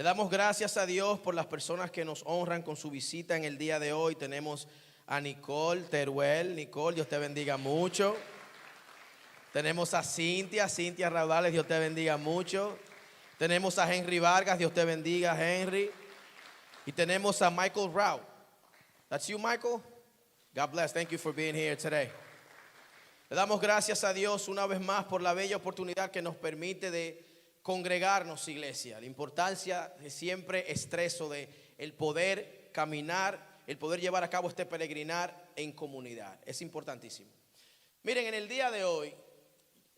Le damos gracias a Dios por las personas que nos honran con su visita en el día de hoy. Tenemos a Nicole Teruel. Nicole, Dios te bendiga mucho. Tenemos a Cintia Raudales, Dios te bendiga mucho. Tenemos a Henry Vargas, Dios te bendiga, Henry. Y tenemos a Michael Rao. That's you, Michael? God bless. Thank you for being here today. Le damos gracias a Dios una vez más por la bella oportunidad que nos permite de congregarnos, iglesia. La importancia de siempre estreso de el poder caminar, el poder llevar a cabo este peregrinar en comunidad. Es importantísimo. Miren, en el día de hoy,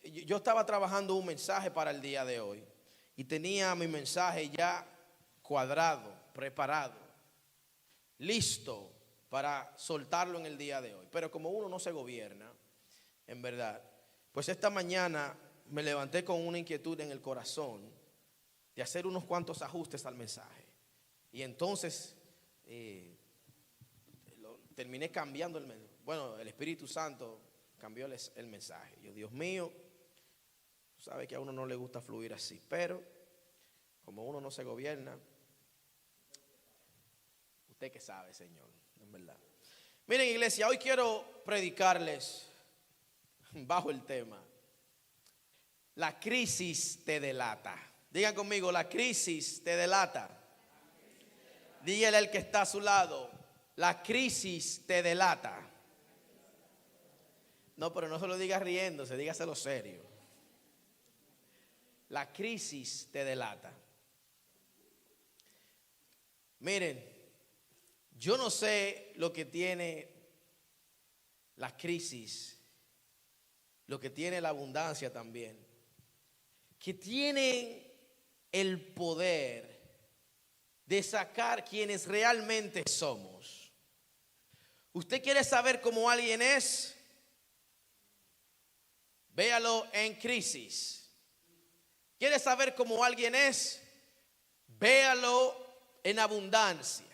yo estaba trabajando un mensaje para el día de hoy y tenía mi mensaje ya cuadrado, preparado, listo para soltarlo en el día de hoy. Pero como uno no se gobierna, en verdad, pues esta mañana me levanté con una inquietud en el corazón de hacer unos cuantos ajustes al mensaje. Y entonces terminé cambiando el mensaje. Bueno, el Espíritu Santo cambió el mensaje. Yo, Dios mío, tú sabes que a uno no le gusta fluir así, pero como uno no se gobierna, usted que sabe, Señor, en verdad. Miren, iglesia, hoy quiero predicarles bajo el tema: la crisis te delata. Digan conmigo, la crisis te delata. Dígale al que está a su lado, la crisis te delata. No, pero no se lo diga riéndose, dígaselo serio. La crisis te delata. Miren, yo no sé lo que tiene la crisis, lo que tiene la abundancia también, que tienen el poder de sacar quienes realmente somos. ¿Usted quiere saber cómo alguien es? Véalo en crisis. ¿Quiere saber cómo alguien es? Véalo en abundancia.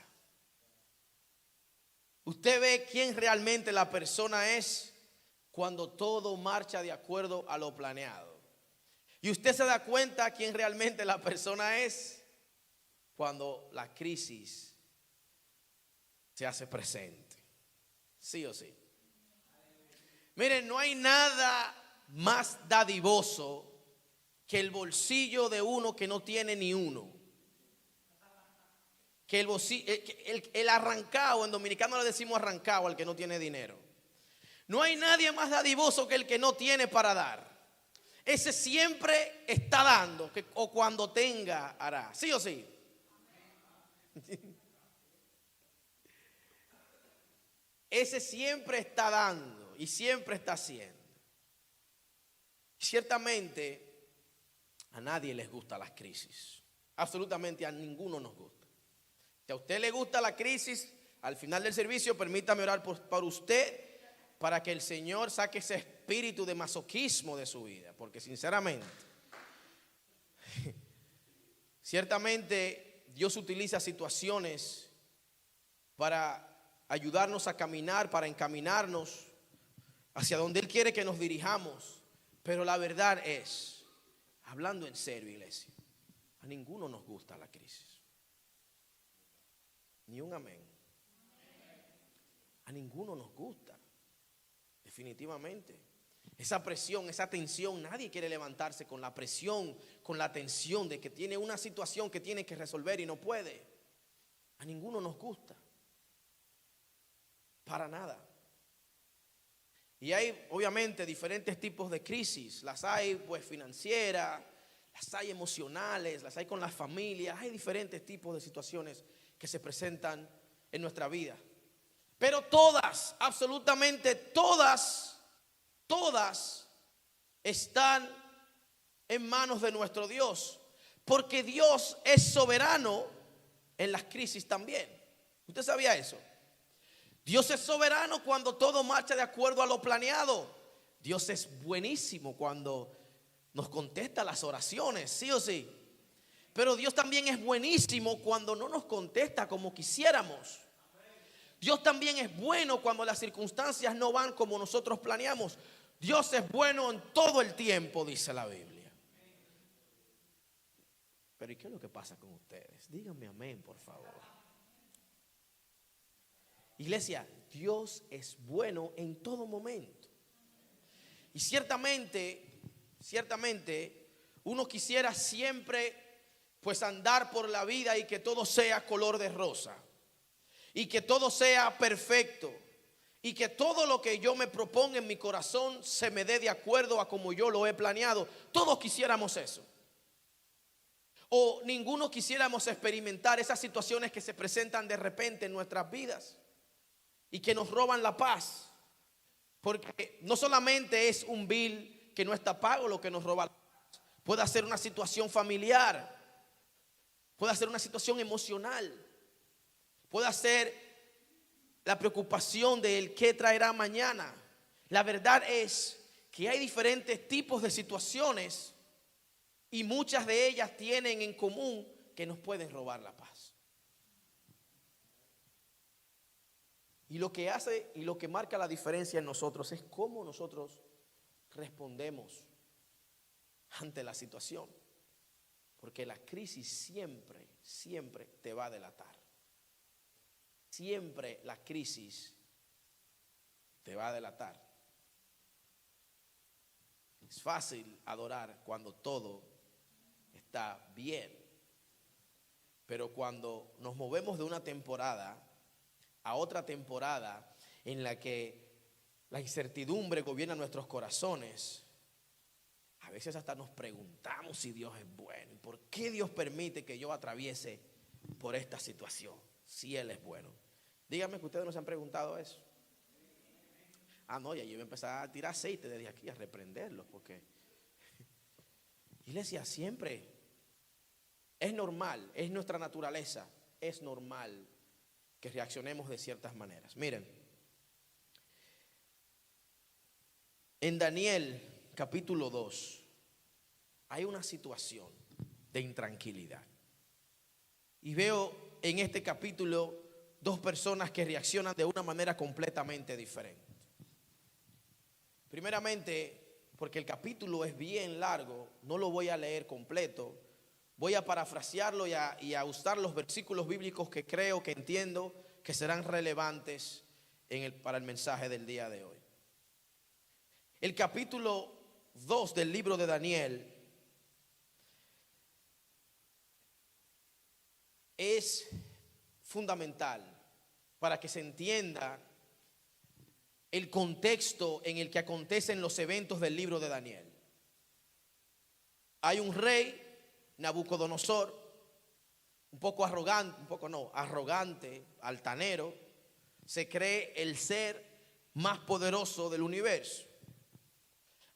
Usted ve quién realmente la persona es cuando todo marcha de acuerdo a lo planeado. Y usted se da cuenta quién realmente la persona es cuando la crisis se hace presente. Sí o sí. Miren, no hay nada más dadivoso que el bolsillo de uno que no tiene ni uno. Que el bolsillo, el arrancado, en dominicano le decimos arrancado al que no tiene dinero. No hay nadie más dadivoso que el que no tiene para dar. Ese siempre está dando, o cuando tenga hará. ¿Sí o sí? Ese siempre está dando y siempre está haciendo. Ciertamente a nadie les gusta las crisis. Absolutamente a ninguno nos gusta. Si a usted le gusta la crisis, al final del servicio permítame orar por usted, para que el Señor saque ese espíritu de masoquismo de su vida. Porque sinceramente, ciertamente Dios utiliza situaciones para ayudarnos a caminar, para encaminarnos hacia donde Él quiere que nos dirijamos. Pero la verdad es, hablando en serio, iglesia, a ninguno nos gusta la crisis. Ni un amén. A ninguno nos gusta. Definitivamente. Esa presión, esa tensión, nadie quiere levantarse con la presión, con la tensión de que tiene una situación que tiene que resolver y no puede. A ninguno nos gusta. Para nada. Y hay obviamente diferentes tipos de crisis. Las hay pues financieras, las hay emocionales, las hay con las familias. Hay diferentes tipos de situaciones que se presentan en nuestra vida. Pero todas, absolutamente todas están en manos de nuestro Dios. Porque Dios es soberano en las crisis también. ¿Usted sabía eso? Dios es soberano cuando todo marcha de acuerdo a lo planeado. Dios es buenísimo cuando nos contesta las oraciones, sí o sí. Pero Dios también es buenísimo cuando no nos contesta como quisiéramos. Dios también es bueno cuando las circunstancias no van como nosotros planeamos. Dios es bueno en todo el tiempo, dice la Biblia. Pero ¿y qué es lo que pasa con ustedes? Díganme amén, por favor. Iglesia, Dios es bueno en todo momento. Y ciertamente, uno quisiera siempre pues andar por la vida y que todo sea color de rosa. Y que todo sea perfecto. Y que todo lo que yo me proponga en mi corazón se me dé de acuerdo a como yo lo he planeado. Todos quisiéramos eso. O ninguno quisiéramos experimentar esas situaciones que se presentan de repente en nuestras vidas y que nos roban la paz. Porque no solamente es un bill que no está pago lo que nos roba la paz. Puede ser una situación familiar. Puede ser una situación emocional. Puede ser la preocupación del qué traerá mañana. La verdad es que hay diferentes tipos de situaciones y muchas de ellas tienen en común que nos pueden robar la paz. Y lo que hace y lo que marca la diferencia en nosotros es cómo nosotros respondemos ante la situación. Porque la crisis siempre te va a delatar. Siempre la crisis te va a delatar. Es fácil adorar cuando todo está bien. Pero cuando nos movemos de una temporada a otra temporada en la que la incertidumbre gobierna nuestros corazones, a veces hasta nos preguntamos si Dios es bueno. ¿Y por qué Dios permite que yo atraviese por esta situación si Él es bueno? Díganme que ustedes no se han preguntado eso. No, ya yo voy a empezar a tirar aceite desde aquí, a reprenderlos, porque iglesia, siempre es normal, es nuestra naturaleza, es normal que reaccionemos de ciertas maneras. Miren, en Daniel capítulo 2 hay una situación de intranquilidad. Y veo en este capítulo dos personas que reaccionan de una manera completamente diferente. Primeramente, porque el capítulo es bien largo, no lo voy a leer completo. Voy a parafrasearlo y a usar los versículos bíblicos que creo, que entiendo que serán relevantes para el mensaje del día de hoy. El capítulo 2 del libro de Daniel es fundamental para que se entienda el contexto en el que acontecen los eventos del libro de Daniel. Hay un rey, Nabucodonosor, arrogante, altanero, se cree el ser más poderoso del universo.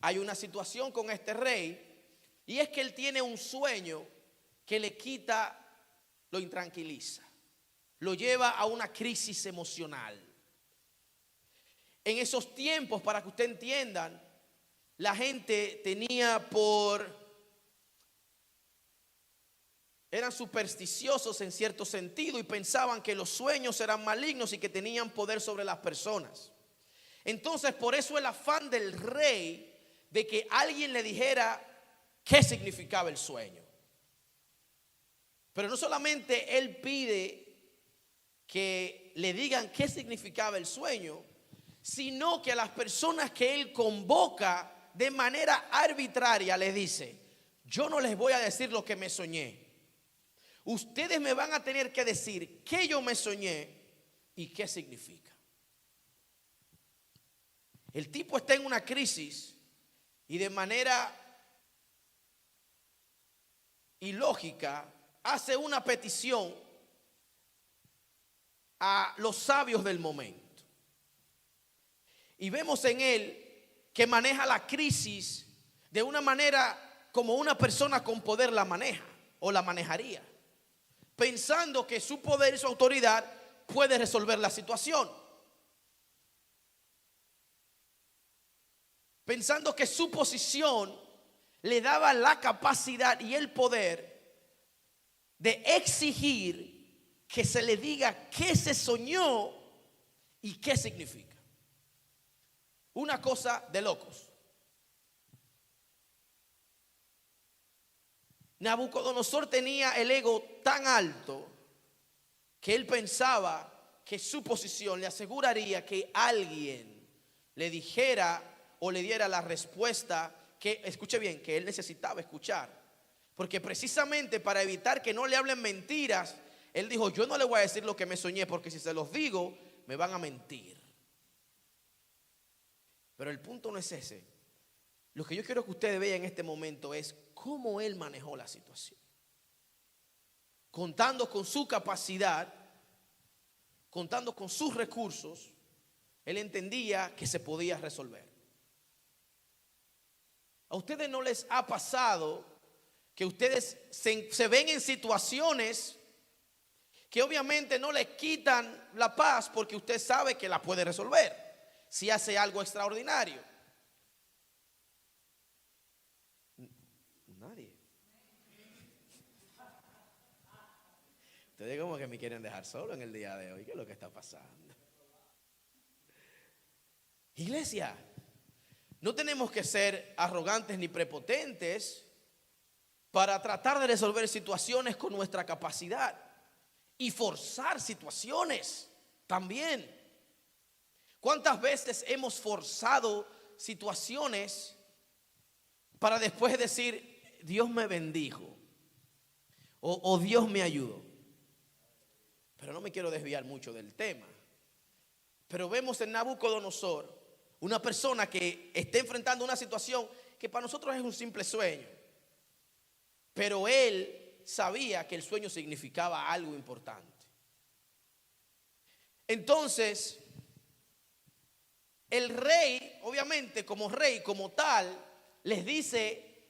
Hay una situación con este rey y es que él tiene un sueño que le quita, lo intranquiliza, lo lleva a una crisis emocional. En esos tiempos, para que ustedes entiendan, la gente eran supersticiosos en cierto sentido y pensaban que los sueños eran malignos y que tenían poder sobre las personas. Entonces, por eso el afán del rey de que alguien le dijera qué significaba el sueño. Pero no solamente él pide que le digan qué significaba el sueño, sino que a las personas que él convoca de manera arbitraria les dice: yo no les voy a decir lo que me soñé. Ustedes me van a tener que decir qué yo me soñé y qué significa. El tipo está en una crisis y de manera ilógica hace una petición a los sabios del momento. Y vemos en él que maneja la crisis de una manera como una persona con poder la maneja o la manejaría, pensando que su poder y su autoridad puede resolver la situación, pensando que su posición le daba la capacidad y el poder de exigir que se le diga qué se soñó y qué significa. Una cosa de locos. Nabucodonosor tenía el ego tan alto que él pensaba que su posición le aseguraría que alguien le dijera o le diera la respuesta que, escuche bien, que él necesitaba escuchar. Porque precisamente para evitar que no le hablen mentiras, él dijo: yo no le voy a decir lo que me soñé, porque si se los digo, me van a mentir. Pero el punto no es ese. Lo que yo quiero que ustedes vean en este momento es cómo él manejó la situación. Contando con su capacidad, contando con sus recursos, él entendía que se podía resolver. ¿A ustedes no les ha pasado que ustedes se ven en situaciones que obviamente no les quitan la paz, porque usted sabe que la puede resolver si hace algo extraordinario? Nadie. Ustedes como que me quieren dejar solo en el día de hoy. ¿Qué es lo que está pasando? Iglesia, no tenemos que ser arrogantes ni prepotentes para tratar de resolver situaciones con nuestra capacidad y forzar situaciones también. ¿Cuántas veces hemos forzado situaciones para después decir: Dios me bendijo o Dios me ayudó? Pero no me quiero desviar mucho del tema. Pero vemos en Nabucodonosor una persona que está enfrentando una situación que para nosotros es un simple sueño. Pero él sabía que el sueño significaba algo importante. Entonces, el rey, obviamente como rey, como tal, les dice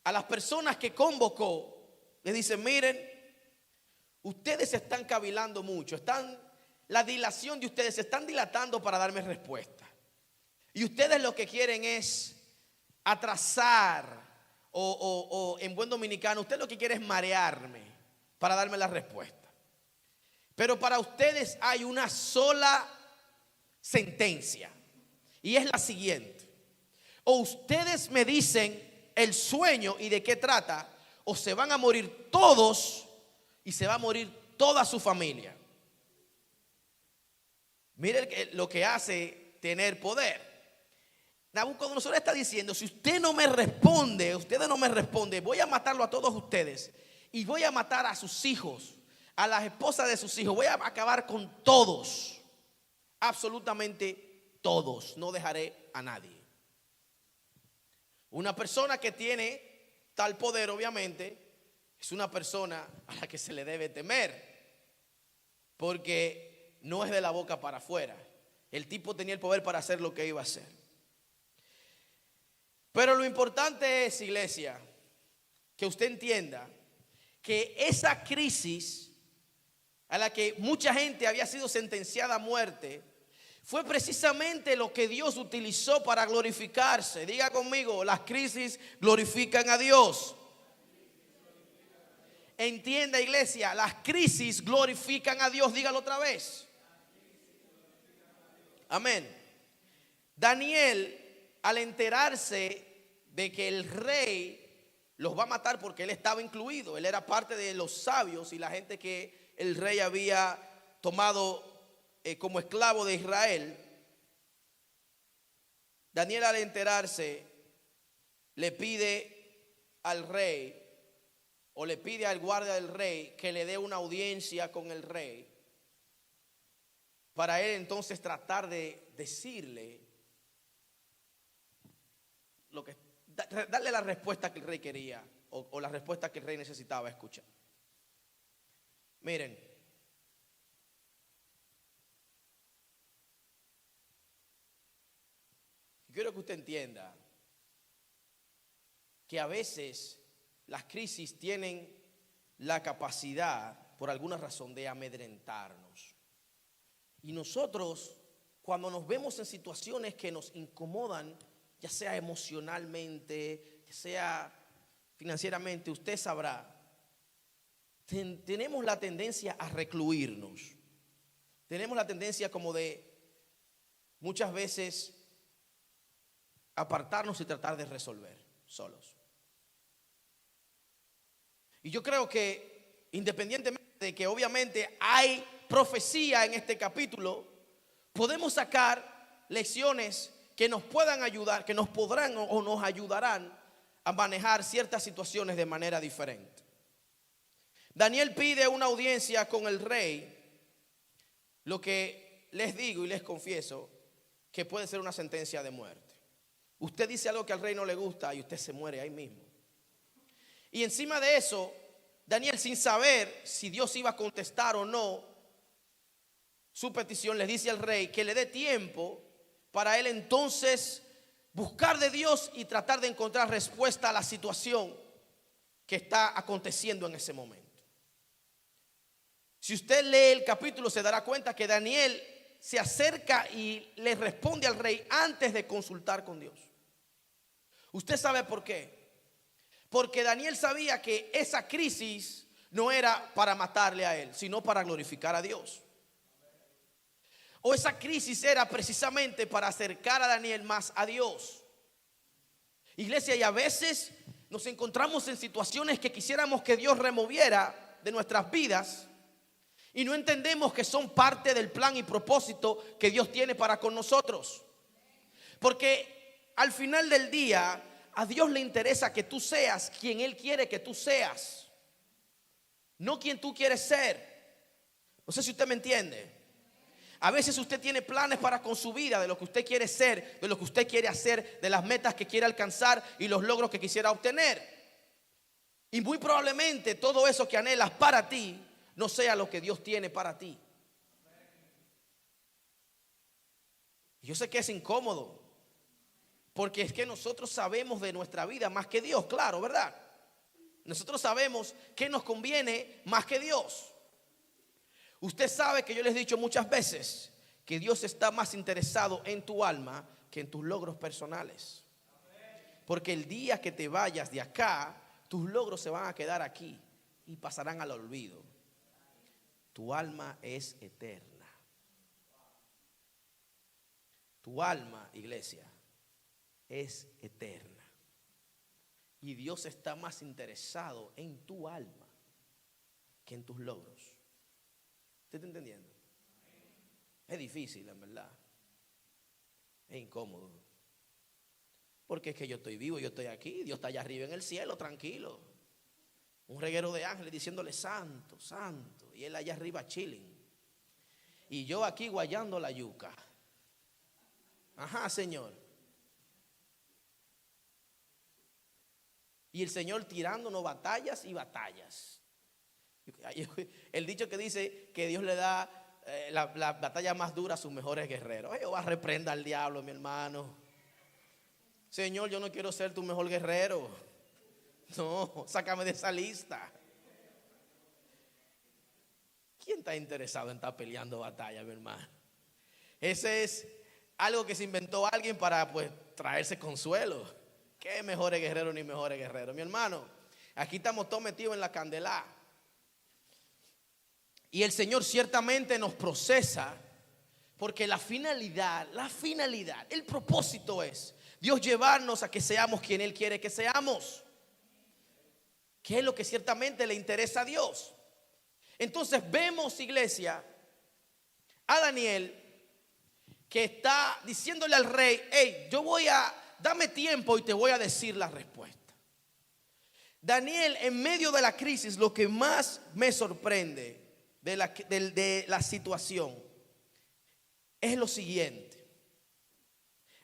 a las personas que convocó, les dice: miren, ustedes están cavilando mucho, la dilación de ustedes se están dilatando para darme respuesta. Y ustedes lo que quieren es atrasar, o en buen dominicano, usted lo que quiere es marearme para darme la respuesta. Pero para ustedes hay una sola sentencia, y es la siguiente: o ustedes me dicen el sueño y de qué trata, o se van a morir todos y se va a morir toda su familia. Miren lo que hace tener poder. Nabucodonosor está diciendo: si usted no me responde, voy a matarlo a todos ustedes, y voy a matar a sus hijos, a las esposas de sus hijos, voy a acabar con todos, absolutamente todos, no dejaré a nadie. Una persona que tiene tal poder, obviamente, es una persona a la que se le debe temer, porque no es de la boca para afuera. El tipo tenía el poder para hacer lo que iba a hacer. Pero lo importante es, iglesia, que usted entienda que esa crisis a la que mucha gente había sido sentenciada a muerte fue precisamente lo que Dios utilizó para glorificarse. Diga conmigo: las crisis glorifican a Dios. Entienda, iglesia, las crisis glorifican a Dios. Dígalo otra vez. Amén. Daniel, al enterarse de que el rey los va a matar, porque él estaba incluido, él era parte de los sabios y la gente que el rey había tomado como esclavo de Israel. Daniel, al enterarse, le pide al rey, o le pide al guardia del rey, que le dé una audiencia con el rey, para él entonces tratar de decirle lo que, darle la respuesta que el rey quería, o la respuesta que el rey necesitaba escuchar. Miren, quiero que usted entienda que a veces las crisis tienen la capacidad, por alguna razón, de amedrentarnos. Y nosotros, cuando nos vemos en situaciones que nos incomodan, ya sea emocionalmente, ya sea financieramente, usted sabrá, tenemos la tendencia a recluirnos. Tenemos la tendencia como de muchas veces apartarnos y tratar de resolver solos. Y yo creo que independientemente de que obviamente hay profecía en este capítulo, podemos sacar lecciones que nos puedan ayudar, que nos podrán o nos ayudarán a manejar ciertas situaciones de manera diferente. Daniel pide una audiencia con el rey, lo que les digo y les confieso que puede ser una sentencia de muerte. Usted dice algo que al rey no le gusta y usted se muere ahí mismo. Y encima de eso, Daniel, sin saber si Dios iba a contestar o no su petición, le dice al rey que le dé tiempo para él entonces buscar de Dios y tratar de encontrar respuesta a la situación que está aconteciendo en ese momento. Si usted lee el capítulo, se dará cuenta que Daniel se acerca y le responde al rey antes de consultar con Dios. ¿Usted sabe por qué? Porque Daniel sabía que esa crisis no era para matarle a él, sino para glorificar a Dios. O esa crisis era precisamente para acercar a Daniel más a Dios. Iglesia, y a veces nos encontramos en situaciones que quisiéramos que Dios removiera de nuestras vidas y no entendemos que son parte del plan y propósito que Dios tiene para con nosotros. Porque al final del día, a Dios le interesa que tú seas quien Él quiere que tú seas, no quien tú quieres ser. No sé si usted me entiende. A veces usted tiene planes para con su vida, de lo que usted quiere ser, de lo que usted quiere hacer, de las metas que quiere alcanzar y los logros que quisiera obtener. Y muy probablemente todo eso que anhelas para ti no sea lo que Dios tiene para ti. Yo sé que es incómodo, porque es que nosotros sabemos de nuestra vida más que Dios, claro, ¿verdad? Nosotros sabemos qué nos conviene más que Dios. Usted sabe que yo les he dicho muchas veces que Dios está más interesado en tu alma que en tus logros personales. Porque el día que te vayas de acá, tus logros se van a quedar aquí y pasarán al olvido. Tu alma es eterna. Tu alma, iglesia, es eterna. Y Dios está más interesado en tu alma que en tus logros. ¿Usted está entendiendo? Es difícil, en verdad. Es incómodo. Porque es que yo estoy vivo, yo estoy aquí. Dios está allá arriba en el cielo, tranquilo. Un reguero de ángeles diciéndole santo, santo. Y Él allá arriba chilling. Y yo aquí guayando la yuca. Ajá, Señor. Y el Señor tirándonos batallas y batallas. El dicho que dice que Dios le da la batalla más dura a sus mejores guerreros. Yo voy a reprender al diablo, mi hermano. Señor, yo no quiero ser tu mejor guerrero. No, sácame de esa lista. ¿Quién está interesado en estar peleando batalla, mi hermano? Ese es algo que se inventó alguien para pues traerse consuelo. ¿Qué mejores guerreros ni mejores guerreros? Mi hermano, aquí estamos todos metidos en la candela. Y el Señor ciertamente nos procesa, porque la finalidad, el propósito es Dios llevarnos a que seamos quien Él quiere que seamos, que es lo que ciertamente le interesa a Dios. Entonces vemos, iglesia, a Daniel que está diciéndole al rey: hey, dame tiempo y te voy a decir la respuesta. Daniel, en medio de la crisis, lo que más me sorprende de la situación es lo siguiente.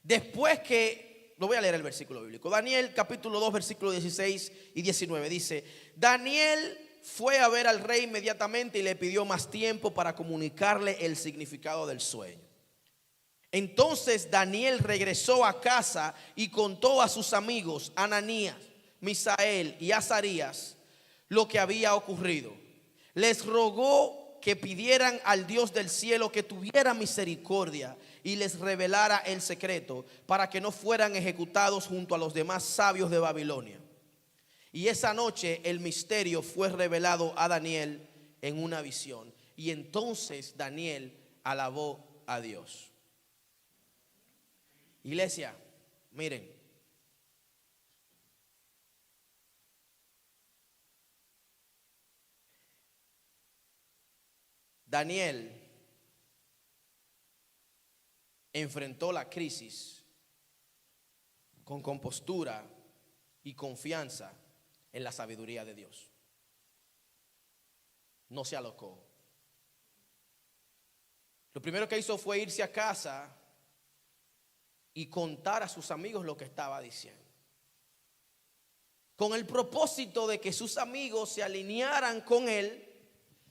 Después que, lo voy a leer el versículo bíblico, Daniel capítulo 2 versículos 16 y 19 dice: Daniel fue a ver al rey inmediatamente y le pidió más tiempo para comunicarle el significado del sueño. Entonces Daniel regresó a casa y contó a sus amigos Ananías, Misael y Azarías lo que había ocurrido. Les rogó que pidieran al Dios del cielo que tuviera misericordia y les revelara el secreto para que no fueran ejecutados junto a los demás sabios de Babilonia. Y esa noche el misterio fue revelado a Daniel en una visión. Y entonces Daniel alabó a Dios. Iglesia, miren. Daniel enfrentó la crisis con compostura y confianza en la sabiduría de Dios. No se alocó. Lo primero que hizo fue irse a casa y contar a sus amigos lo que estaba diciendo, con el propósito de que sus amigos se alinearan con él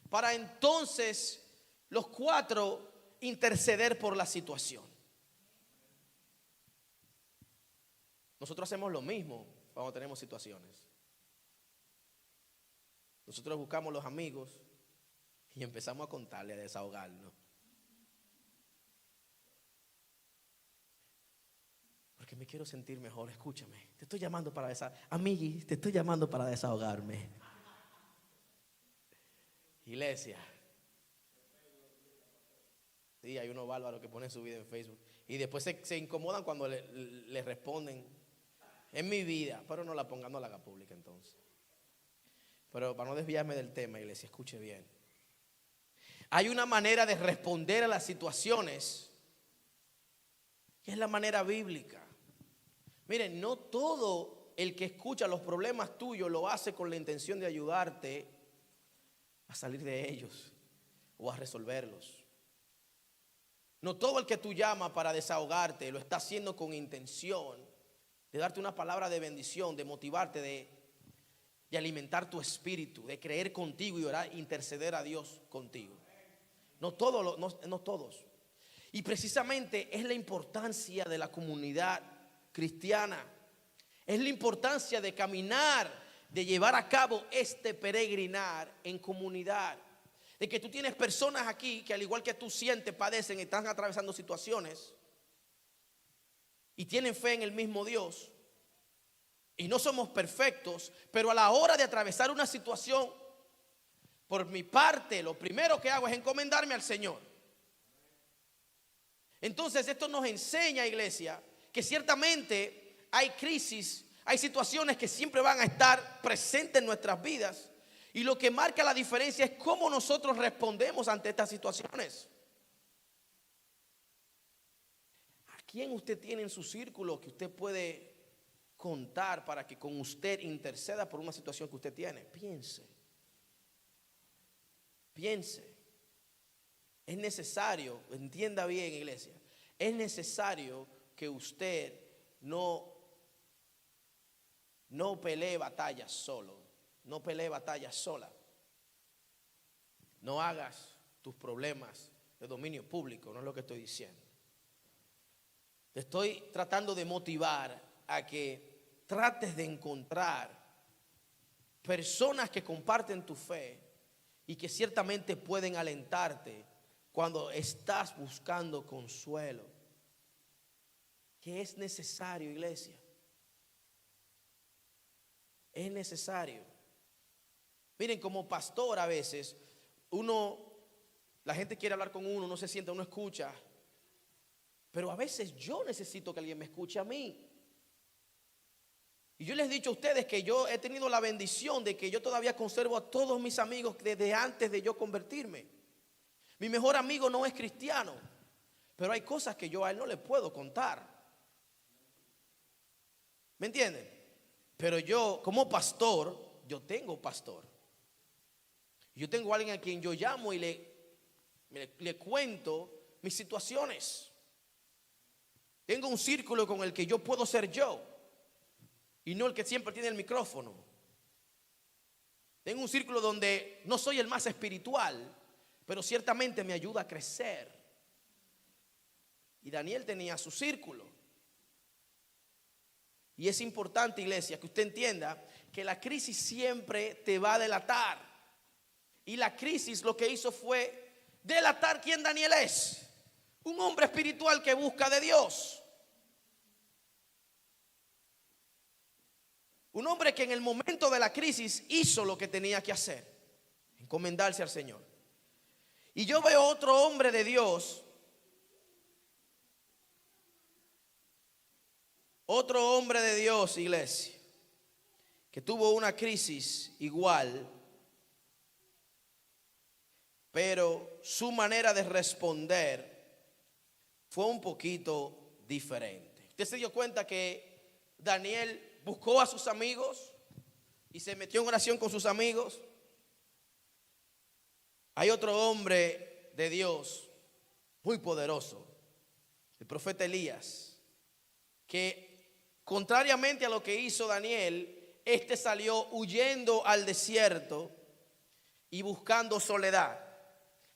para entonces los cuatro interceder por la situación. Nosotros hacemos lo mismo cuando tenemos situaciones. Nosotros buscamos los amigos y empezamos a contarle, a desahogarnos. Porque me quiero sentir mejor. Escúchame, te estoy llamando para amigui, te estoy llamando para desahogarme. Iglesia. Sí, hay unos bárbaros que ponen su vida en Facebook y después se incomodan cuando le responden. En mi vida, pero no la pongan, no la haga pública entonces. Pero para no desviarme del tema, iglesia, escuche bien. Hay una manera de responder a las situaciones que es la manera bíblica. Miren, no todo el que escucha los problemas tuyos lo hace con la intención de ayudarte a salir de ellos o a resolverlos. No todo el que tú llamas para desahogarte lo está haciendo con intención de darte una palabra de bendición, de motivarte, de alimentar tu espíritu, de creer contigo y orar, interceder a Dios contigo. No todos. Y precisamente es la importancia de la comunidad cristiana. Es la importancia de caminar, de llevar a cabo este peregrinar en comunidad. De que tú tienes personas aquí que al igual que tú sientes, padecen, están atravesando situaciones y tienen fe en el mismo Dios. Y no somos perfectos, pero a la hora de atravesar una situación, por mi parte, lo primero que hago es encomendarme al Señor. Entonces esto nos enseña, iglesia, que ciertamente hay crisis, hay situaciones que siempre van a estar presentes en nuestras vidas. Y lo que marca la diferencia es cómo nosotros respondemos ante estas situaciones. ¿A quién usted tiene en su círculo que usted puede contar para que con usted interceda por una situación que usted tiene? Piense. Es necesario, entienda bien, iglesia, es necesario que usted no pelee batallas solo. No pelee batallas sola. No hagas tus problemas de dominio público, no es lo que estoy diciendo. Te estoy tratando de motivar a que trates de encontrar personas que comparten tu fe y que ciertamente pueden alentarte cuando estás buscando consuelo. Que es necesario, iglesia. Es necesario. Miren, como pastor a veces, la gente quiere hablar con uno se sienta, uno escucha. Pero a veces yo necesito que alguien me escuche a mí. Y yo les he dicho a ustedes que yo he tenido la bendición de que yo todavía conservo a todos mis amigos desde antes de yo convertirme. Mi mejor amigo no es cristiano, pero hay cosas que yo a él no le puedo contar. ¿Me entienden? Pero yo, como pastor, yo tengo pastor. Yo tengo a alguien a quien yo llamo y le cuento mis situaciones. Tengo un círculo con el que yo puedo ser yo y no el que siempre tiene el micrófono. Tengo un círculo donde no soy el más espiritual, pero ciertamente me ayuda a crecer. Y Daniel tenía su círculo. Y es importante, iglesia, que usted entienda que la crisis siempre te va a delatar. Y la crisis lo que hizo fue delatar quién Daniel es. Un hombre espiritual que busca de Dios. Un hombre que en el momento de la crisis hizo lo que tenía que hacer. Encomendarse al Señor. Y yo veo otro hombre de Dios. Otro hombre de Dios, iglesia, que tuvo una crisis igual, pero su manera de responder fue un poquito diferente. Usted se dio cuenta que Daniel buscó a sus amigos y se metió en oración con sus amigos. Hay otro hombre de Dios muy poderoso, el profeta Elías, que contrariamente a lo que hizo Daniel, este salió huyendo al desierto y buscando soledad.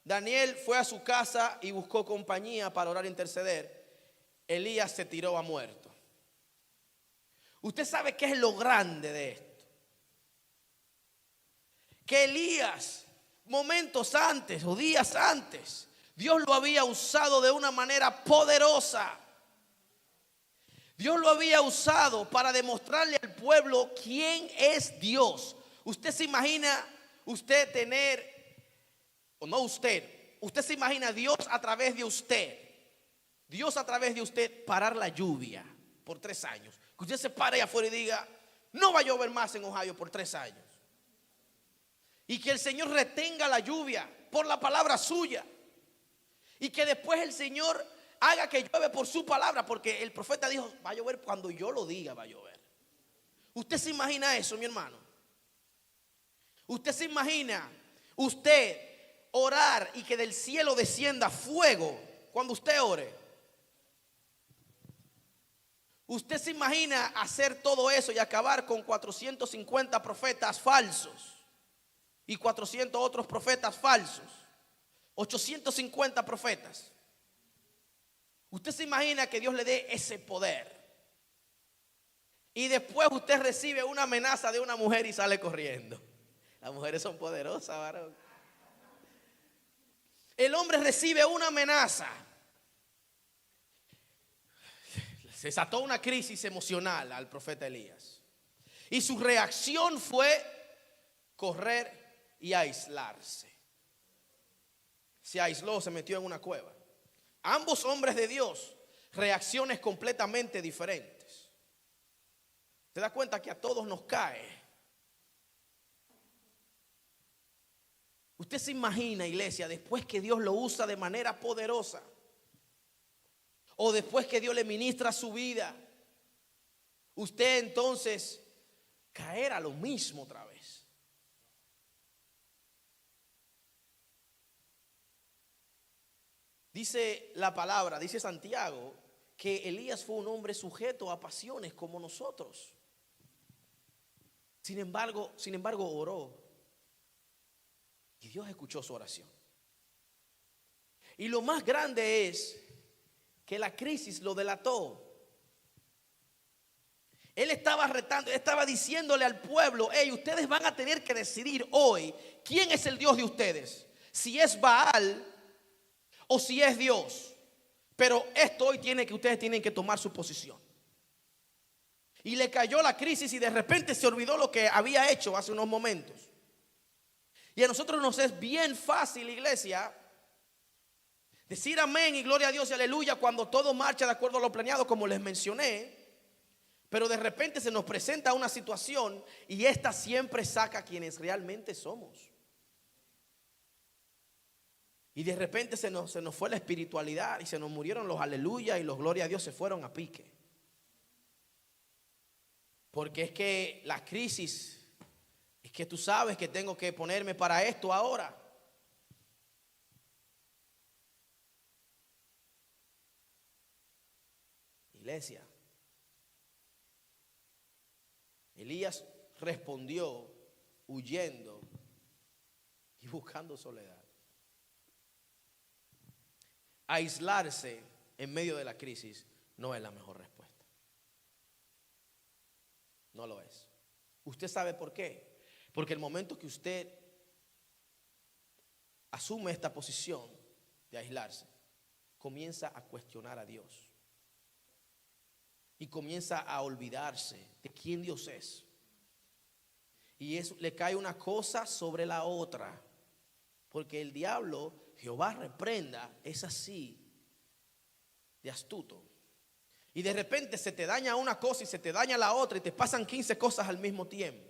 Daniel fue a su casa y buscó compañía para orar e interceder. Elías se tiró a muerto. Usted sabe qué es lo grande de esto. Que Elías, momentos antes o días antes, Dios lo había usado de una manera poderosa. Dios lo había usado para demostrarle al pueblo quién es Dios. Usted se imagina usted tener, o no usted se imagina Dios a través de usted. Dios a través de usted parar la lluvia por 3 años. Que usted se pare allá afuera y diga, no va a llover más en Ohio por 3 años. Y que el Señor retenga la lluvia por la palabra suya. Y que después el Señor haga que llueve por su palabra, porque el profeta dijo, va a llover cuando yo lo diga, va a llover. ¿Usted se imagina eso, mi hermano? ¿Usted se imagina usted orar y que del cielo descienda fuego cuando usted ore? ¿Usted se imagina hacer todo eso y acabar con 450 profetas falsos y 400 otros profetas falsos? 850 profetas. Usted se imagina que Dios le dé ese poder y después usted recibe una amenaza de una mujer y sale corriendo. Las mujeres son poderosas, varón. El hombre recibe una amenaza. Se desató una crisis emocional al profeta Elías. Y su reacción fue correr y aislarse. Se aisló, se metió en una cueva. Ambos hombres de Dios, reacciones completamente diferentes. ¿Te das cuenta que a todos nos cae? Usted se imagina, iglesia, después que Dios lo usa de manera poderosa, o después que Dios le ministra su vida, usted entonces caer a lo mismo otra vez. Dice la palabra, dice Santiago, que Elías fue un hombre sujeto a pasiones como nosotros. Sin embargo, oró y Dios escuchó su oración. Y lo más grande es que la crisis lo delató. Él estaba retando, él estaba diciéndole al pueblo, hey, ustedes van a tener que decidir hoy quién es el Dios de ustedes. Si es Baal o si es Dios. Pero esto hoy ustedes tienen que tomar su posición. Y le cayó la crisis y de repente se olvidó lo que había hecho hace unos momentos. Y a nosotros nos es bien fácil, iglesia, decir amén y gloria a Dios y aleluya cuando todo marcha de acuerdo a lo planeado, como les mencioné. Pero de repente se nos presenta una situación y esta siempre saca a quienes realmente somos. Y de repente se nos fue la espiritualidad y se nos murieron los aleluya y los gloria a Dios se fueron a pique. Porque es que la crisis, es que tú sabes que tengo que ponerme para esto ahora. Iglesia, Elías respondió huyendo y buscando soledad. Aislarse en medio de la crisis no es la mejor respuesta. No lo es. ¿Usted sabe por qué? Porque el momento que usted asume esta posición de aislarse, comienza a cuestionar a Dios. Y comienza a olvidarse de quién Dios es. Y eso le cae una cosa sobre la otra. Porque el diablo, Jehová reprenda, es así de astuto. Y de repente se te daña una cosa y se te daña la otra y te pasan 15 cosas al mismo tiempo.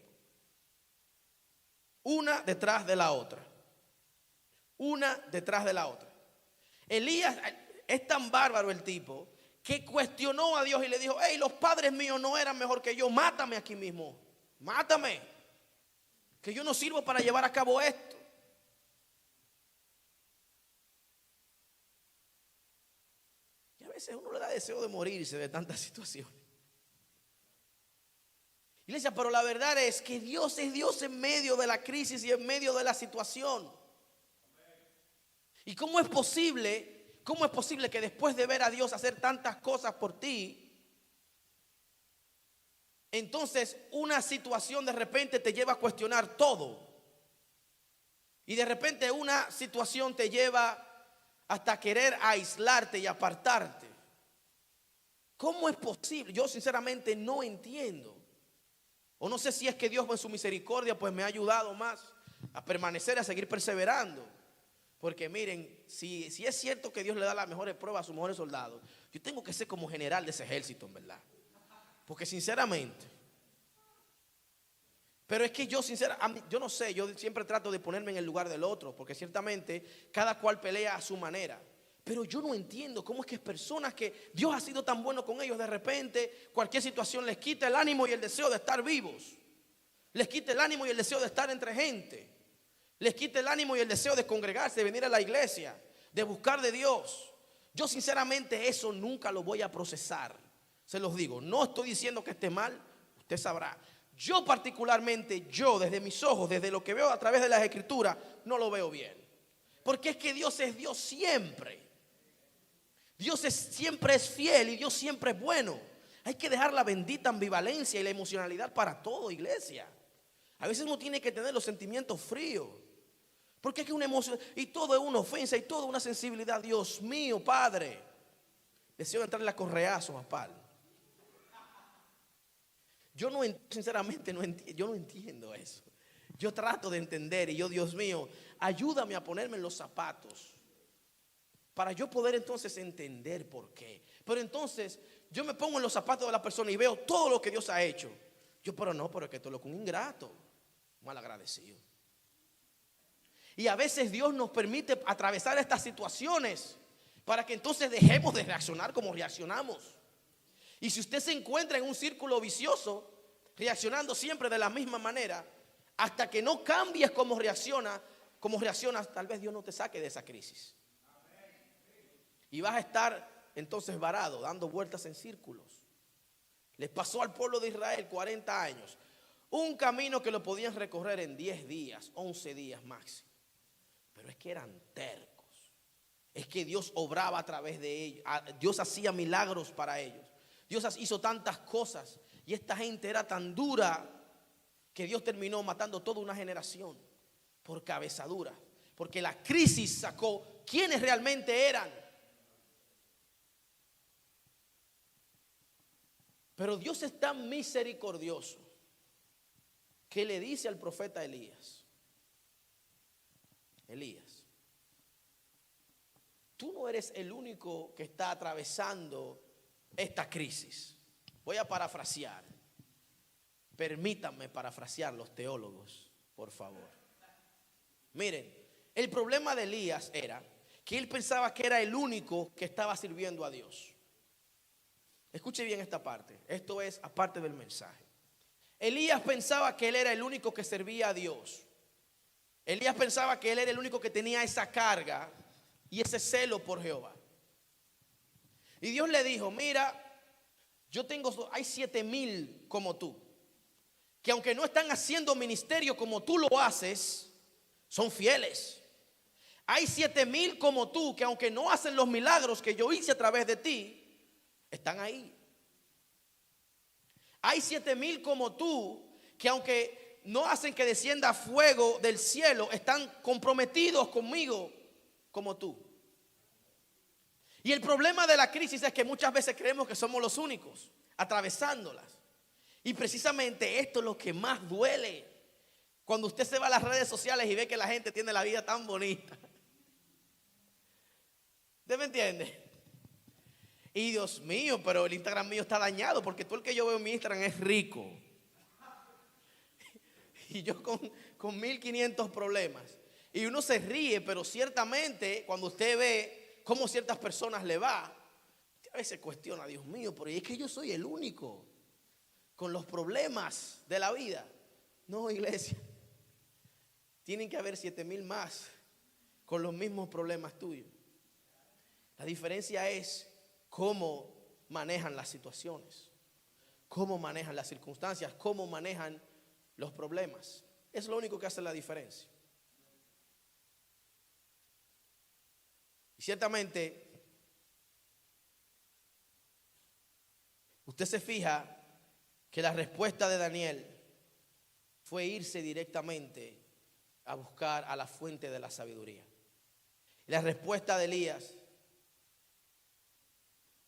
Una detrás de la otra. una detrás de la otra. Elías es tan bárbaro el tipo que cuestionó a Dios y le dijo: hey, los padres míos no eran mejor que yo, mátame aquí mismo, mátame, que yo no sirvo para llevar a cabo esto. Y a veces uno le da deseo de morirse de tantas situaciones. Iglesia, pero la verdad es que Dios es Dios en medio de la crisis y en medio de la situación. ¿Y cómo es posible que después de ver a Dios hacer tantas cosas por ti, entonces una situación de repente te lleva a cuestionar todo? Y de repente una situación te lleva hasta querer aislarte y apartarte. ¿Cómo es posible? Yo sinceramente no entiendo. O no sé si es que Dios en su misericordia pues me ha ayudado más a permanecer, a seguir perseverando. Porque miren, si es cierto que Dios le da las mejores pruebas a sus mejores soldados, yo tengo que ser como general de ese ejército, en verdad. Porque sinceramente, pero es que yo no sé, yo siempre trato de ponerme en el lugar del otro, porque ciertamente cada cual pelea a su manera. Pero yo no entiendo cómo es que personas que Dios ha sido tan bueno con ellos, de repente cualquier situación les quita el ánimo y el deseo de estar vivos. Les quita el ánimo y el deseo de estar entre gente. Les quita el ánimo y el deseo de congregarse, de venir a la iglesia, de buscar de Dios. Yo sinceramente eso nunca lo voy a procesar. Se los digo, no estoy diciendo que esté mal, usted sabrá. Yo particularmente, desde mis ojos, desde lo que veo a través de las escrituras, no lo veo bien. Porque es que Dios es Dios siempre. Siempre es fiel y Dios siempre es bueno. Hay que dejar la bendita ambivalencia y la emocionalidad para todo, iglesia. A veces uno tiene que tener los sentimientos fríos. Porque es que una emoción, y todo es una ofensa, y todo es una sensibilidad. Dios mío, Padre. Deseo entrarle a correazos a Pablo. Yo sinceramente yo no entiendo eso. Yo trato de entender y Dios mío, ayúdame a ponerme en los zapatos para yo poder entonces entender por qué. Pero entonces yo me pongo en los zapatos de la persona y veo todo lo que Dios ha hecho. Pero es que esto es lo que un ingrato, mal agradecido. Y a veces Dios nos permite atravesar estas situaciones para que entonces dejemos de reaccionar como reaccionamos. Y si usted se encuentra en un círculo vicioso, reaccionando siempre de la misma manera, hasta que no cambies cómo reaccionas, tal vez Dios no te saque de esa crisis. Y vas a estar entonces varado, dando vueltas en círculos. Les pasó al pueblo de Israel 40 años. Un camino que lo podían recorrer en 10 días, 11 días máximo. Pero es que eran tercos. Es que Dios obraba a través de ellos. Dios hacía milagros para ellos. Dios hizo tantas cosas. Y esta gente era tan dura que Dios terminó matando toda una generación por cabezadura. Porque la crisis sacó quiénes realmente eran. Pero Dios es tan misericordioso que le dice al profeta Elías: Elías, tú no eres el único que está atravesando esta crisis. Voy a parafrasear. Permítanme parafrasear los teólogos, por favor. Miren, el problema de Elías era que él pensaba que era el único que estaba sirviendo a Dios. Escuche bien esta parte. Esto es aparte del mensaje. Elías pensaba que él era el único que servía a Dios. Elías pensaba que él era el único que tenía esa carga y ese celo por Jehová. Y Dios le dijo: mira, hay 7,000 como tú, que aunque no están haciendo ministerio como tú lo haces, son fieles. Hay 7,000 como tú, que aunque no hacen los milagros que yo hice a través de ti, están ahí. Hay 7,000 como tú, que aunque no hacen que descienda fuego del cielo, están comprometidos conmigo como tú. Y el problema de la crisis es que muchas veces creemos que somos los únicos atravesándolas. Y precisamente esto es lo que más duele. Cuando usted se va a las redes sociales y ve que la gente tiene la vida tan bonita. ¿Usted me entiende? Y Dios mío, pero el Instagram mío está dañado, porque todo el que yo veo en mi Instagram es rico. Y yo con 1,500 problemas. Y uno se ríe, pero ciertamente cuando usted ve cómo ciertas personas le va, a veces cuestiona, Dios mío, pero es que yo soy el único con los problemas de la vida. No, iglesia, tienen que haber 7,000 más con los mismos problemas tuyos. La diferencia es cómo manejan las situaciones, cómo manejan las circunstancias, cómo manejan los problemas. Es lo único que hace la diferencia. Y ciertamente, usted se fija que la respuesta de Daniel fue irse directamente a buscar a la fuente de la sabiduría. Y la respuesta de Elías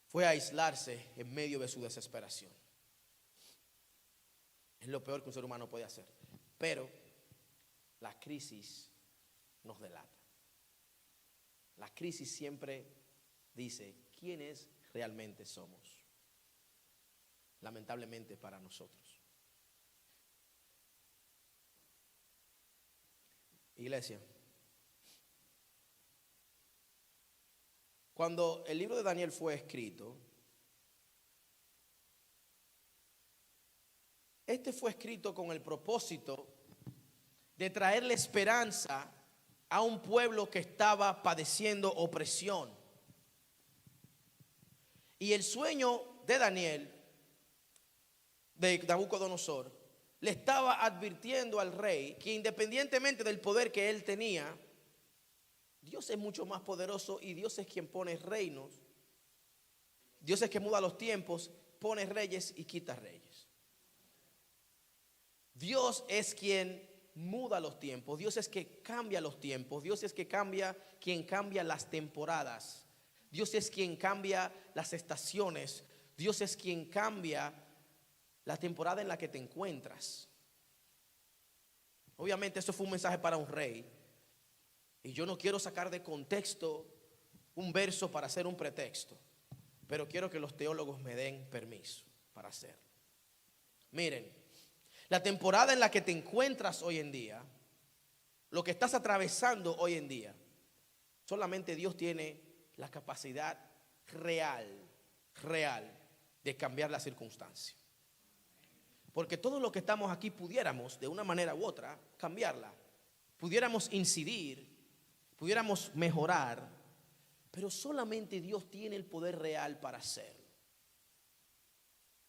fue aislarse en medio de su desesperación. Es lo peor que un ser humano puede hacer. Pero la crisis nos delata. La crisis siempre dice quiénes realmente somos. Lamentablemente para nosotros. Iglesia, cuando el libro de Daniel fue escrito, este fue escrito con el propósito de traerle esperanza a un pueblo que estaba padeciendo opresión. Y el sueño de Daniel, de Nabucodonosor, le estaba advirtiendo al rey que independientemente del poder que él tenía, Dios es mucho más poderoso y Dios es quien pone reinos. Dios es quien muda los tiempos, pone reyes y quita reyes. Dios es quien muda los tiempos, Dios es que cambia los tiempos, Dios es que quien cambia las temporadas, Dios es quien cambia las estaciones, Dios es quien cambia la temporada en la que te encuentras. Obviamente eso fue un mensaje para un rey, y yo no quiero sacar de contexto un verso para hacer un pretexto, pero quiero que los teólogos me den permiso para hacerlo. Miren, la temporada en la que te encuentras hoy en día, lo que estás atravesando hoy en día, solamente Dios tiene la capacidad real de cambiar la circunstancia. Porque todos los que estamos aquí pudiéramos, de una manera u otra, cambiarla. Pudiéramos incidir, pudiéramos mejorar, pero solamente Dios tiene el poder real para hacerlo.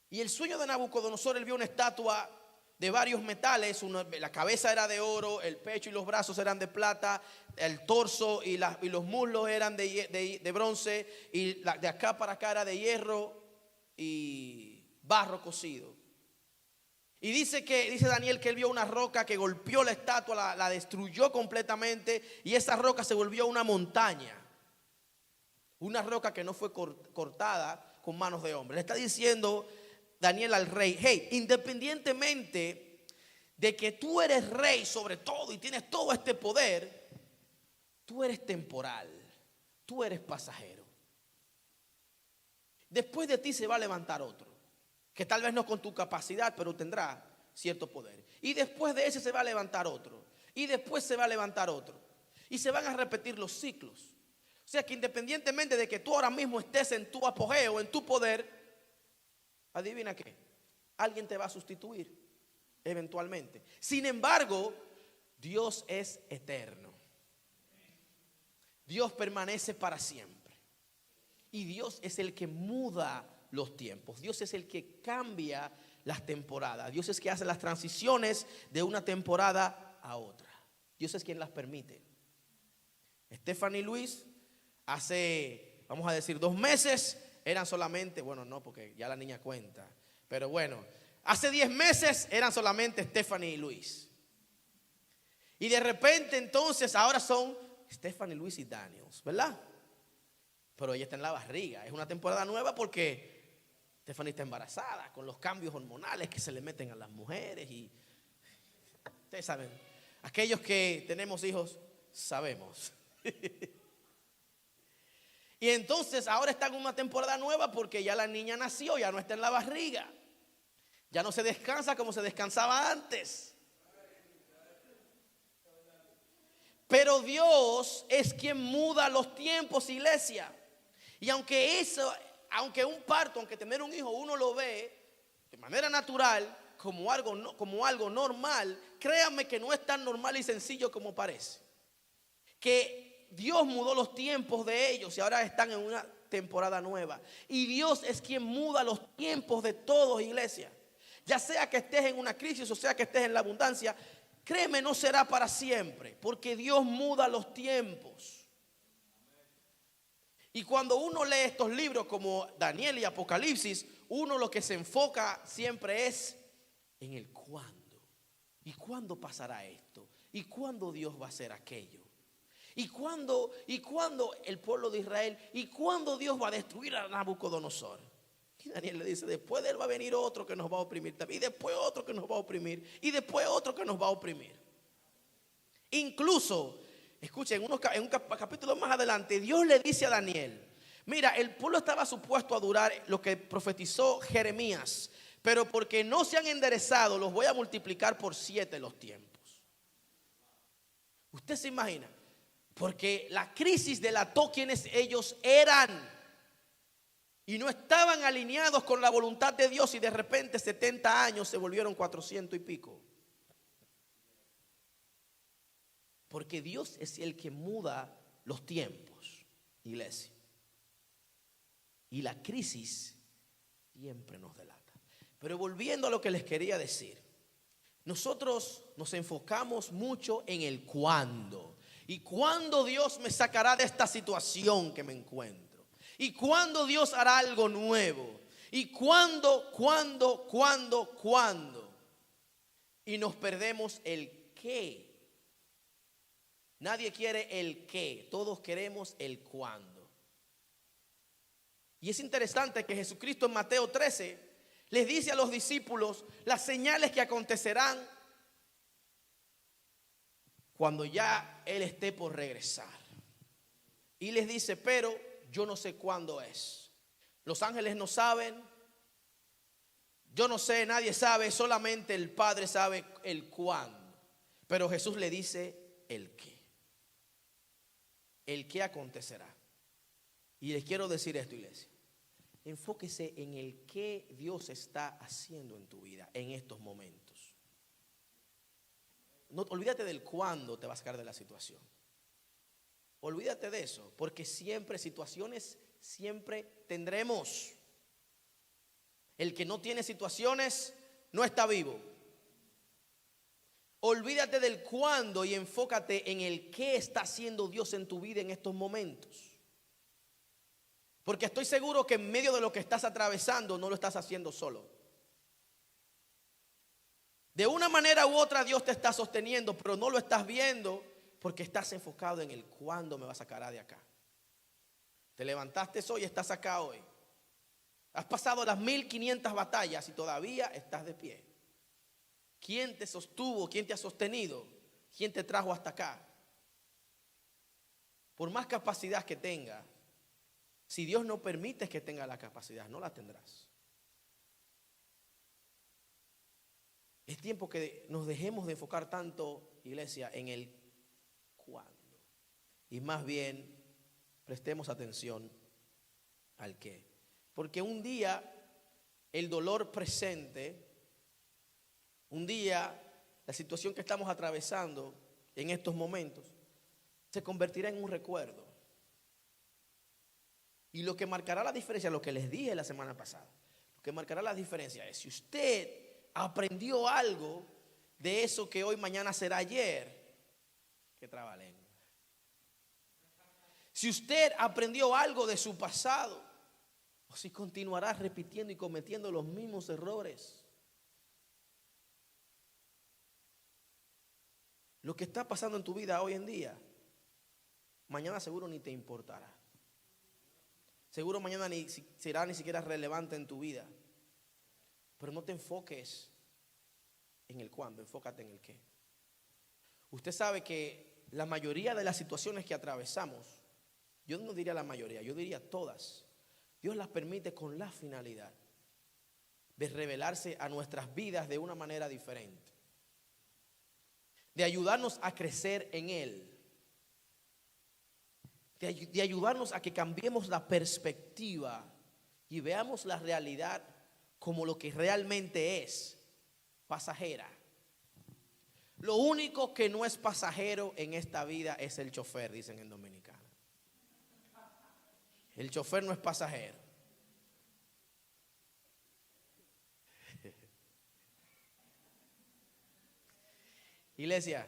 Y el sueño de Nabucodonosor, él vio una estatua de varios metales, la cabeza era de oro, el pecho y los brazos eran de plata, el torso y los muslos eran de bronce, y de acá para acá era de hierro y barro cocido. Y dice Daniel que él vio una roca que golpeó la estatua, la destruyó completamente, y esa roca se volvió una montaña. Una roca que no fue cortada con manos de hombre. Le está diciendo Daniel al rey: hey, independientemente de que tú eres rey sobre todo y tienes todo este poder, tú eres temporal, tú eres pasajero. Después de ti se va a levantar otro, que tal vez no con tu capacidad, pero tendrá cierto poder. Y después de ese se va a levantar otro, y después se va a levantar otro, y se van a repetir los ciclos. O sea que independientemente de que tú ahora mismo estés en tu apogeo, en tu poder, adivina qué, alguien te va a sustituir eventualmente. Sin embargo, Dios es eterno. Dios permanece para siempre. Y Dios es el que muda los tiempos. Dios es el que cambia las temporadas. Dios es el que hace las transiciones de una temporada a otra. Dios es quien las permite. Stephanie y Luis, hace, vamos a decir, 2 meses, eran solamente, bueno, no, porque ya la niña cuenta, pero bueno, hace 10 meses eran solamente Stephanie y Luis. Y de repente entonces ahora son Stephanie, Luis y Daniels, ¿verdad? Pero ella está en la barriga. Es una temporada nueva porque Stephanie está embarazada, con los cambios hormonales que se le meten a las mujeres. Y ustedes saben, aquellos que tenemos hijos sabemos. Y entonces ahora está en una temporada nueva porque ya la niña nació, ya no está en la barriga. Ya no se descansa como se descansaba antes. Pero Dios es quien muda los tiempos, iglesia. Y aunque un parto, aunque tener un hijo, uno lo ve de manera natural, como algo normal, créanme que no es tan normal y sencillo como parece. Que Dios mudó los tiempos de ellos y ahora están en una temporada nueva. Y Dios es quien muda los tiempos de todos, iglesia. Ya sea que estés en una crisis o sea que estés en la abundancia, créeme, no será para siempre, porque Dios muda los tiempos. Y cuando uno lee estos libros como Daniel y Apocalipsis, uno lo que se enfoca siempre es en el cuándo. ¿Y cuándo pasará esto? ¿Y cuándo Dios va a hacer aquello? ¿Y cuándo el pueblo de Israel? ¿Y cuándo Dios va a destruir a Nabucodonosor? Y Daniel le dice, después de él va a venir otro que nos va a oprimir también. Y después otro que nos va a oprimir. Y después otro que nos va a oprimir. Incluso, escuchen, en un capítulo más adelante, Dios le dice a Daniel, mira, el pueblo estaba supuesto a durar lo que profetizó Jeremías, pero porque no se han enderezado, los voy a multiplicar por 7 los tiempos. ¿Usted se imagina? Porque la crisis delató quienes ellos eran y no estaban alineados con la voluntad de Dios, y de repente 70 años se volvieron 400 y pico. Porque Dios es el que muda los tiempos, iglesia. Y la crisis siempre nos delata. Pero volviendo a lo que les quería decir, nosotros nos enfocamos mucho en el cuándo. ¿Y cuándo Dios me sacará de esta situación que me encuentro? ¿Y cuándo Dios hará algo nuevo? ¿Y cuándo? Y nos perdemos el qué. Nadie quiere el qué, todos queremos el cuándo. Y es interesante que Jesucristo en Mateo 13 les dice a los discípulos las señales que acontecerán cuando ya Él esté por regresar. Y les dice, pero yo no sé cuándo es. Los ángeles no saben, yo no sé, nadie sabe, solamente el Padre sabe el cuándo. Pero Jesús le dice el qué. El qué acontecerá. Y les quiero decir esto, iglesia. Enfóquese en el qué Dios está haciendo en tu vida en estos momentos. No, olvídate del cuándo te va a sacar de la situación. Olvídate de eso, porque situaciones siempre tendremos. El que no tiene situaciones no está vivo. Olvídate del cuándo y enfócate en el qué está haciendo Dios en tu vida en estos momentos. Porque estoy seguro que en medio de lo que estás atravesando no lo estás haciendo solo. De una manera u otra Dios te está sosteniendo, pero no lo estás viendo porque estás enfocado en el cuándo me va a sacar de acá. Te levantaste hoy y estás acá hoy. Has pasado las 1500 batallas y todavía estás de pie. ¿Quién te sostuvo? ¿Quién te ha sostenido? ¿Quién te trajo hasta acá? Por más capacidad que tenga, si Dios no permite que tenga la capacidad, no la tendrás. Es tiempo que nos dejemos de enfocar tanto, iglesia, en el cuándo. Y más bien prestemos atención al qué. Porque un día el dolor presente, un día la situación que estamos atravesando en estos momentos, se convertirá en un recuerdo. Y lo que marcará la diferencia, lo que les dije la semana pasada, lo que marcará la diferencia es si usted aprendió algo de eso que hoy, mañana será ayer, que trabalengua. Si usted aprendió algo de su pasado, o si continuará repitiendo y cometiendo los mismos errores. Lo que está pasando en tu vida hoy en día, mañana seguro ni te importará. Seguro mañana será ni siquiera relevante en tu vida. Pero no te enfoques en el cuándo, enfócate en el qué. Usted sabe que la mayoría de las situaciones que atravesamos, yo no diría la mayoría, yo diría todas, Dios las permite con la finalidad de revelarse a nuestras vidas de una manera diferente, de ayudarnos a crecer en Él. de ayudarnos a que cambiemos la perspectiva y veamos la realidad como lo que realmente es, pasajera. Lo único que no es pasajero en esta vida es el chofer, dicen en Dominicana. El chofer no es pasajero. Iglesia,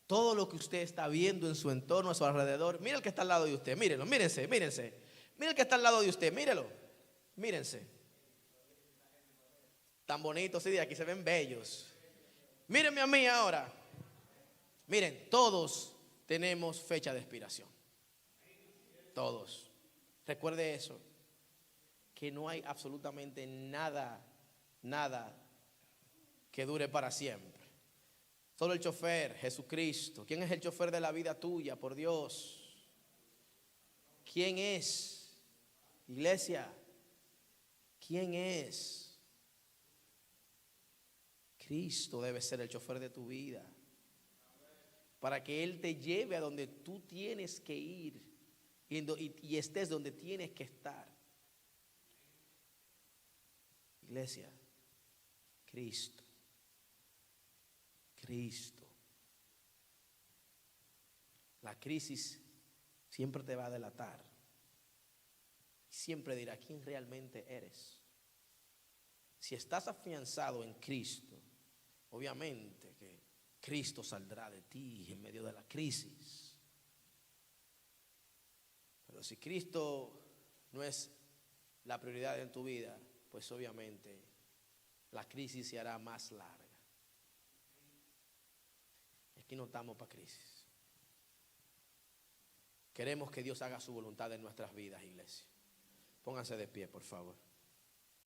todo lo que usted está viendo en su entorno, a su alrededor, mire el que está al lado de usted, mírenlo, mírense. Mire el que está al lado de usted, mírelo, mírense. Tan bonitos, sí, de aquí se ven bellos. Mírenme a mí ahora. Miren, todos tenemos fecha de expiración. Todos. Recuerde eso, que no hay absolutamente nada que dure para siempre. Solo el chofer, Jesucristo. ¿Quién es el chofer de la vida tuya, por Dios? ¿Quién es? Iglesia, ¿quién es? Cristo debe ser el chofer de tu vida, para que Él te lleve a donde tú tienes que ir y estés donde tienes que estar. Iglesia, Cristo. La crisis siempre te va a delatar. Siempre dirá quién realmente eres. Si estás afianzado en Cristo, obviamente que Cristo saldrá de ti en medio de la crisis. Pero si Cristo no es la prioridad en tu vida, pues obviamente la crisis se hará más larga. Aquí no estamos para crisis. Queremos que Dios haga su voluntad en nuestras vidas, iglesia. Pónganse de pie, por favor.